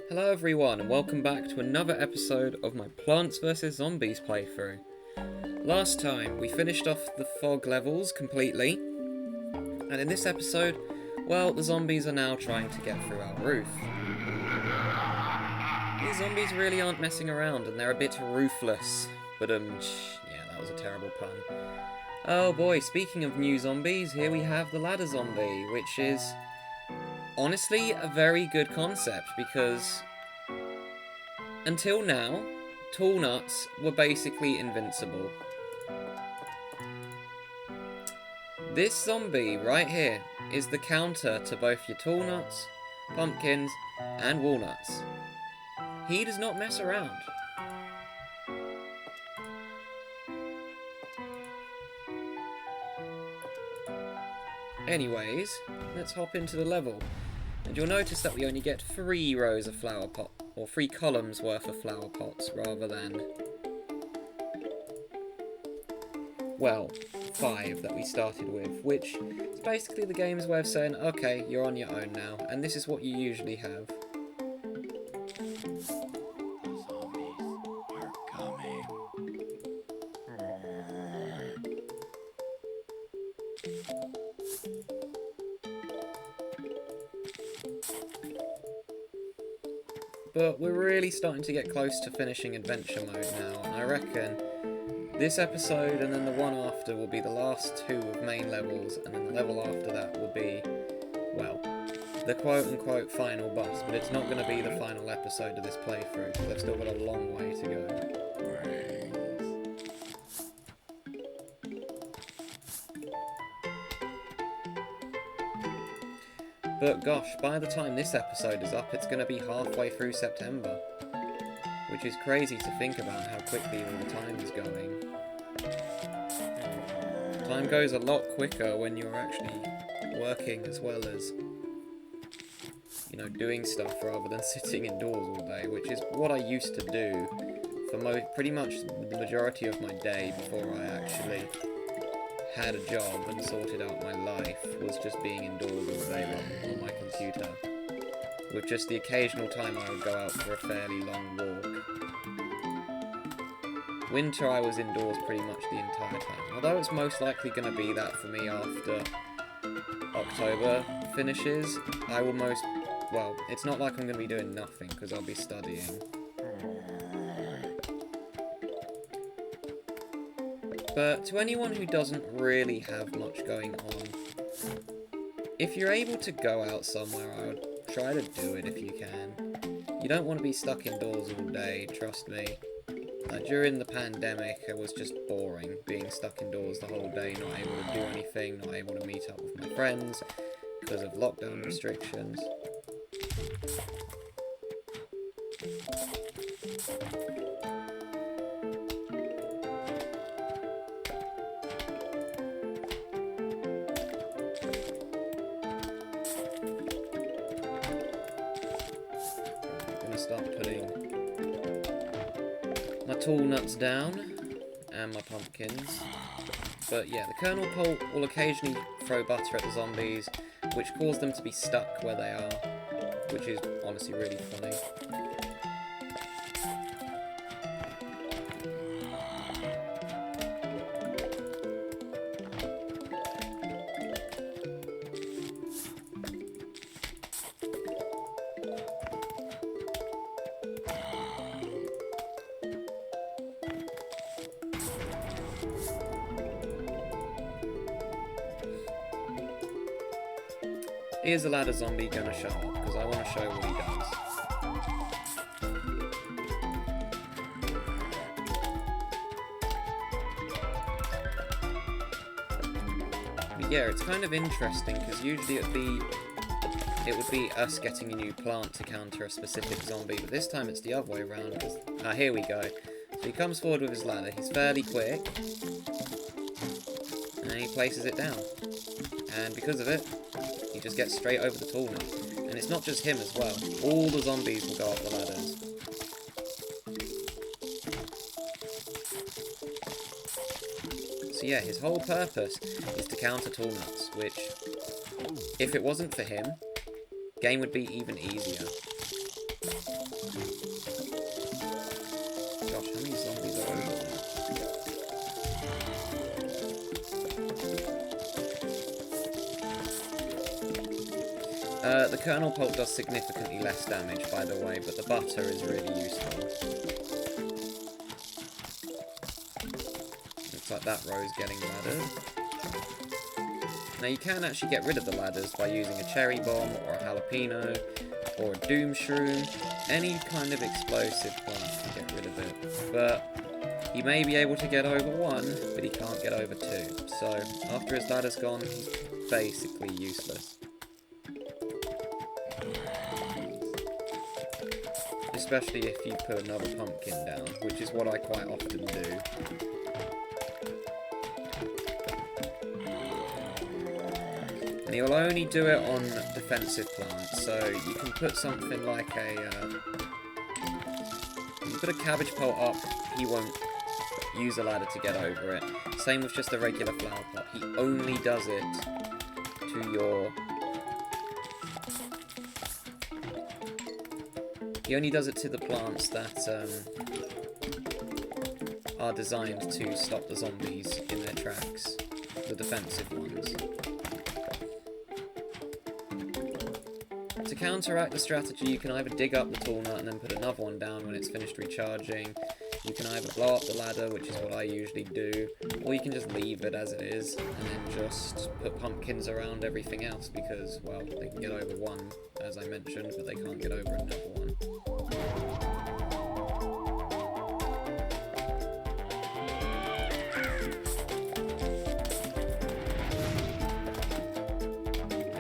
Hello everyone and welcome back to another episode of my Plants vs Zombies playthrough. Last time we finished off the fog levels completely, and in this episode, well, the zombies are now trying to get through our roof. These zombies really aren't messing around and they're a bit ruthless, but yeah, that was a terrible pun. Oh boy, speaking of new zombies, here we have the ladder zombie, which is honestly a very good concept because until now, tall nuts were basically invincible. This zombie right here is the counter to both your tall nuts, pumpkins, and walnuts. He does not mess around. Anyways, let's hop into the level. And you'll notice that we only get 3 rows of flower pot, or 3 columns worth of flower pots, rather than, well, 5 that we started with, which is basically the game's way of saying, okay, you're on your own now, and this is what you usually have. But we're really starting to get close to finishing adventure mode now, and I reckon this episode and then the one after will be the last 2 of main levels, and then the level after that will be, well, the quote-unquote final boss, but it's not going to be the final episode of this playthrough, because I've still got a long way to go. But gosh, by the time this episode is up, it's going to be halfway through September. Which is crazy to think about how quickly all the time is going. Time goes a lot quicker when you're actually working as well as, you know, doing stuff rather than sitting indoors all day, which is what I used to do for pretty much the majority of my day before I actually had a job and sorted out my life, was just being indoors all day long on my computer, with just the occasional time I would go out for a fairly long walk. Winter I was indoors pretty much the entire time, although it's most likely going to be that for me after October finishes. Well, it's not like I'm going to be doing nothing because I'll be studying. But to anyone who doesn't really have much going on, if you're able to go out somewhere, I would try to do it if you can. You don't want to be stuck indoors all day, trust me. During the pandemic, it was just boring, being stuck indoors the whole day, not able to do anything, not able to meet up with my friends because of lockdown restrictions. Start putting my tall nuts down and my pumpkins. But yeah, the Colonel Pole will occasionally throw butter at the zombies, which cause them to be stuck where they are, which is honestly really funny. Here's the ladder zombie gonna show up, because I want to show what he does. But yeah, it's kind of interesting, because usually it would be us getting a new plant to counter a specific zombie, but this time it's the other way around, because, here we go. So he comes forward with his ladder, he's fairly quick, and he places it down. And because of it, he just gets straight over the tall nut. And it's not just him as well. All the zombies will go up the ladders. So yeah, his whole purpose is to counter tall nuts, which, if it wasn't for him, game would be even easier. The kernel pulp does significantly less damage, by the way, but the butter is really useful. Looks like that row's getting laddered. Now you can actually get rid of the ladders by using a cherry bomb, or a jalapeno, or a doom shroom. Any kind of explosive plant can get rid of it. But he may be able to get over 1, but he can't get over 2. So after his ladder's gone, he's basically useless. Especially if you put another pumpkin down, which is what I quite often do. And he'll only do it on defensive plants, so you can put something like a... you put a cabbage pole up, he won't use a ladder to get over it. Same with just a regular flower pot. He only does it to your... He only does it to the plants that are designed to stop the zombies in their tracks, the defensive ones. To counteract the strategy, you can either dig up the tool nut and then put another one down when it's finished recharging. You can either blow up the ladder, which is what I usually do, or you can just leave it as it is, and then just put pumpkins around everything else, because, well, they can get over 1, as I mentioned, but they can't get over another one.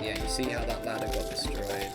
Yeah, you see how that ladder got destroyed.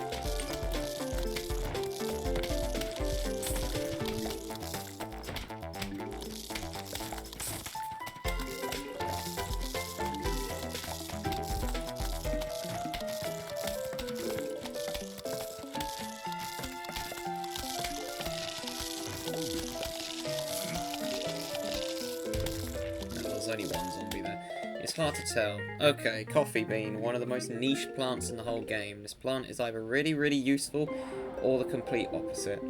There's only one zombie there. It's hard to tell. Okay, coffee bean, one of the most niche plants in the whole game. This plant is either really, really useful, or the complete opposite.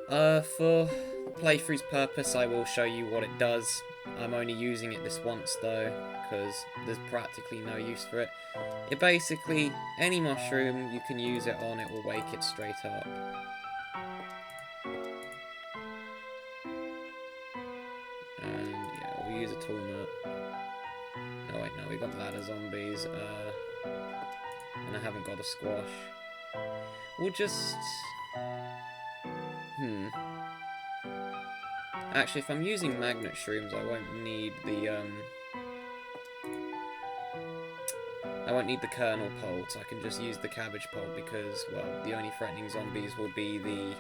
For playthrough's purpose, I will show you what it does. I'm only using it this once though, because there's practically no use for it. It basically, any mushroom you can use it on, it will wake it straight up. And yeah, we'll use a tool nut. Oh wait, no, we got ladder zombies, and I haven't got a squash. We'll just... Actually, if I'm using magnet shrooms, I won't need the, I won't need the kernel pole, so I can just use the cabbage pole because, well, the only threatening zombies will be the...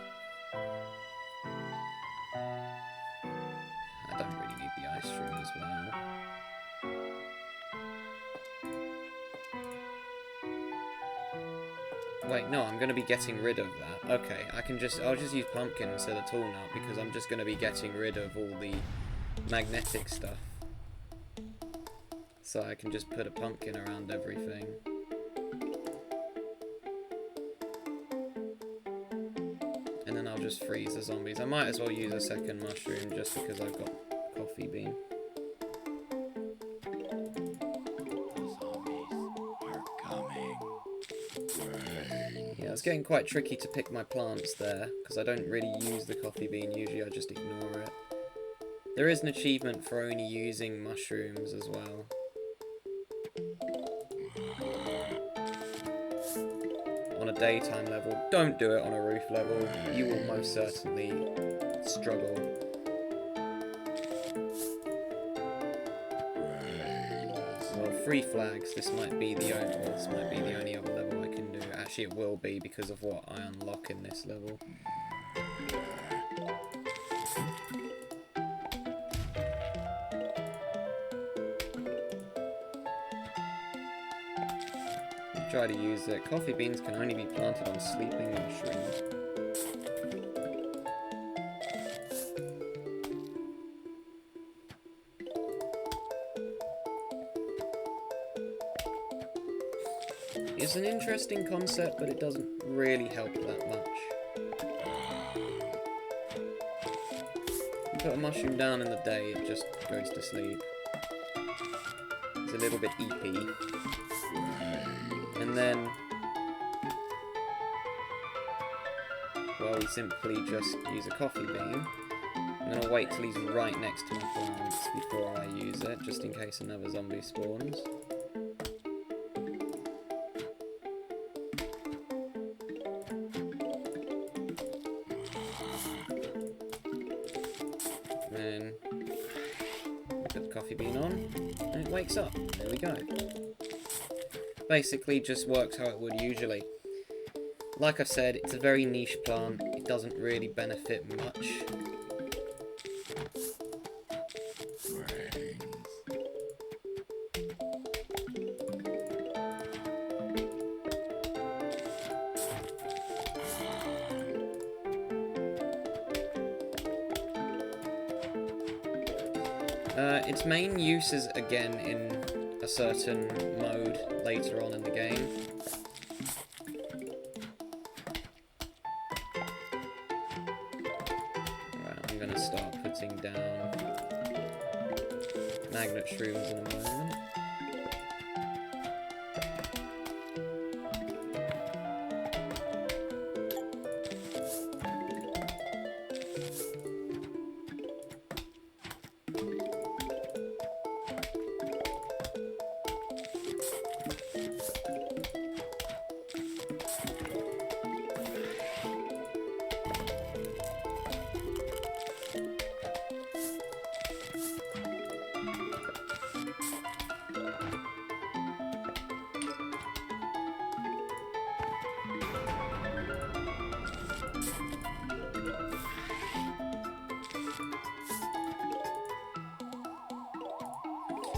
I don't really need the ice shroom as well. Wait, no, I'm going to be getting rid of that. Okay, I'll just use pumpkin instead of tool nut because I'm just going to be getting rid of all the magnetic stuff. So I can just put a pumpkin around everything. And then I'll just freeze the zombies. I might as well use a second mushroom just because I've got coffee bean. Yeah, it's getting quite tricky to pick my plants there, because I don't really use the coffee bean, usually I just ignore it. There is an achievement for only using mushrooms as well. On a daytime level. Don't do it on a roof level, you will most certainly struggle. Well, 3 flags, this might be the only other level I can do. Actually, it will be because of what I unlock in this level. Try to use it. Coffee beans can only be planted on sleeping mushrooms. It's an interesting concept, but it doesn't really help that much. You put a mushroom down in the day, it just goes to sleep. It's a little bit EP. And then Well, we simply just use a coffee bean. I'm going to wait till he's right next to my plants before I use it, just in case another zombie spawns. Then put the coffee bean on, and it wakes up. There we go. Basically just works how it would usually. Like I've said, it's a very niche plant. It doesn't really benefit much. Its main use is again in a certain mode later on in the game. Right, I'm gonna start putting down magnet shrooms in a moment.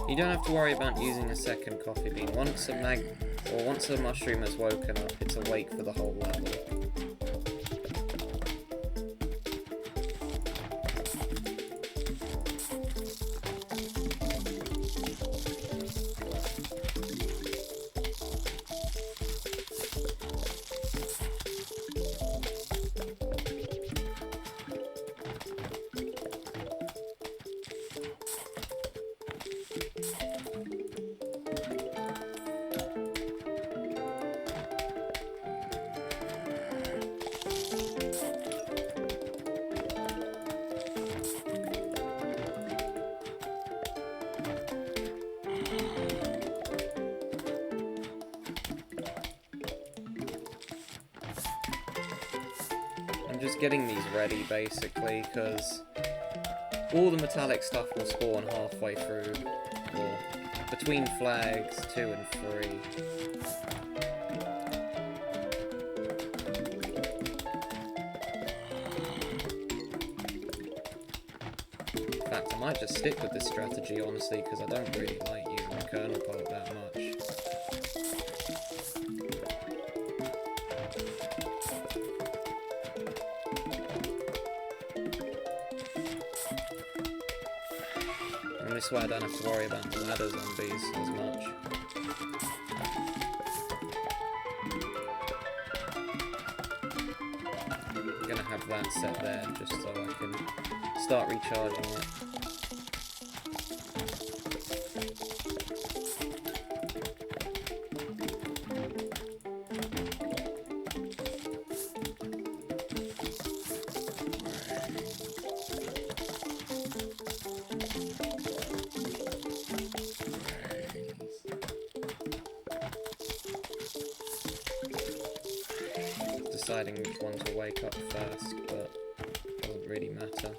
You don't have to worry about using a second coffee bean. Once a mushroom has woken up, it's awake for the whole level. Just getting these ready basically, because all the metallic stuff will spawn halfway through, or between flags 2 and 3. In fact, I might just stick with this strategy honestly, because I don't really like using the kernel pot that much. This way I don't have to worry about the ladder zombies as much. I'm gonna have that set there just so I can start recharging it. Deciding which one to wake up first, but it doesn't really matter.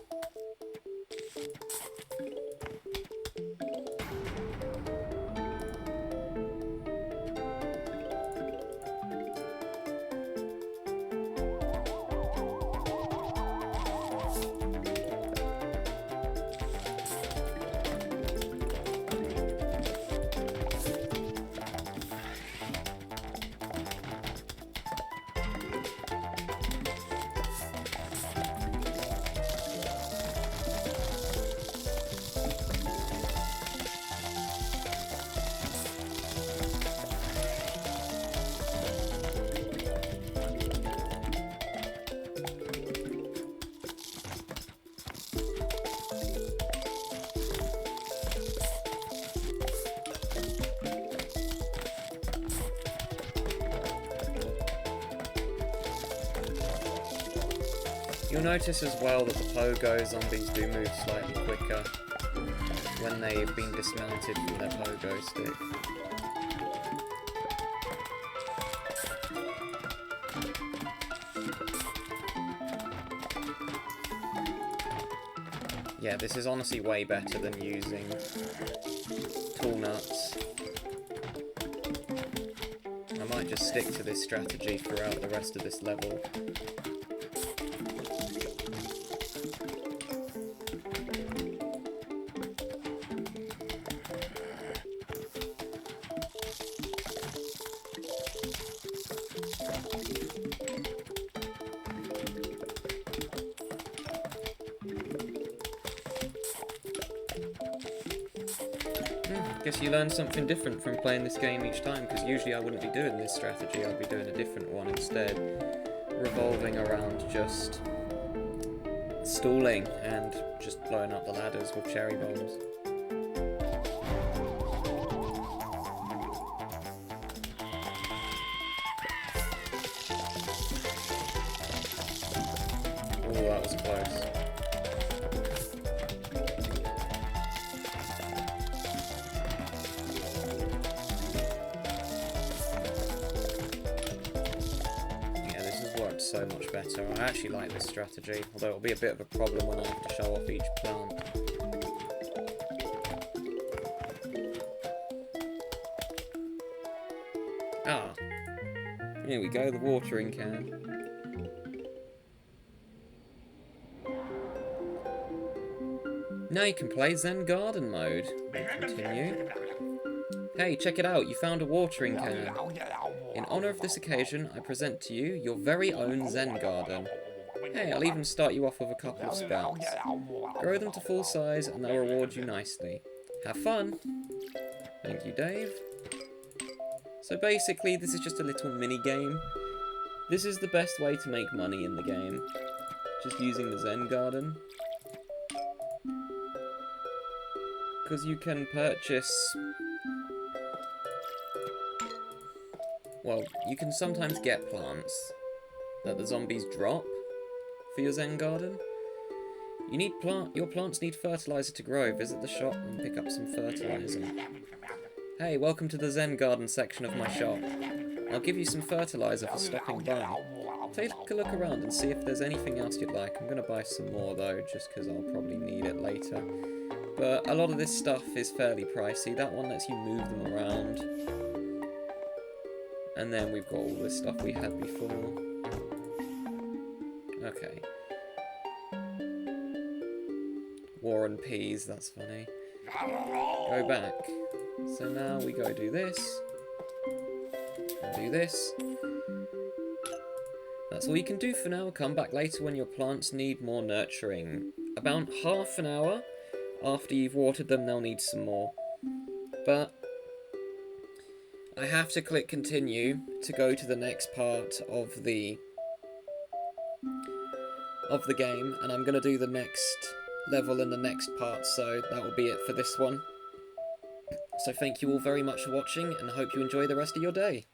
You'll notice as well that the pogo zombies do move slightly quicker when they've been dismounted from their pogo stick. Yeah, this is honestly way better than using tool nuts. I might just stick to this strategy throughout the rest of this level. Guess you learn something different from playing this game each time, because usually I wouldn't be doing this strategy, I'd be doing a different one instead, revolving around just stalling and just blowing up the ladders with cherry bombs. Oh, that was close. So much better. I actually like this strategy, although it'll be a bit of a problem when I have to show off each plant. Ah, here we go, the watering can. Now you can play Zen Garden mode. Continue. Hey, check it out, you found a watering can. In honour of this occasion, I present to you your very own Zen Garden. Hey, I'll even start you off with a couple of sprouts. Grow them to full size and they'll reward you nicely. Have fun! Thank you, Dave. So basically, this is just a little mini-game. This is the best way to make money in the game. Just using the Zen Garden. Because you can purchase... Well, you can sometimes get plants that the zombies drop for your Zen Garden. Your plants need fertilizer to grow. Visit the shop and pick up some fertilizer. Hey, welcome to the Zen Garden section of my shop. I'll give you some fertilizer for stopping by. Take a look around and see if there's anything else you'd like. I'm going to buy some more though, just because I'll probably need it later. But a lot of this stuff is fairly pricey. That one lets you move them around. And then we've got all this stuff we had before. Okay. War and Peas, that's funny. Go back. So now we go do this. Do this. That's all you can do for now. Come back later when your plants need more nurturing. About half an hour after you've watered them, they'll need some more. But I have to click continue to go to the next part of the game, and I'm going to do the next level in the next part, so that will be it for this one. So thank you all very much for watching, and I hope you enjoy the rest of your day.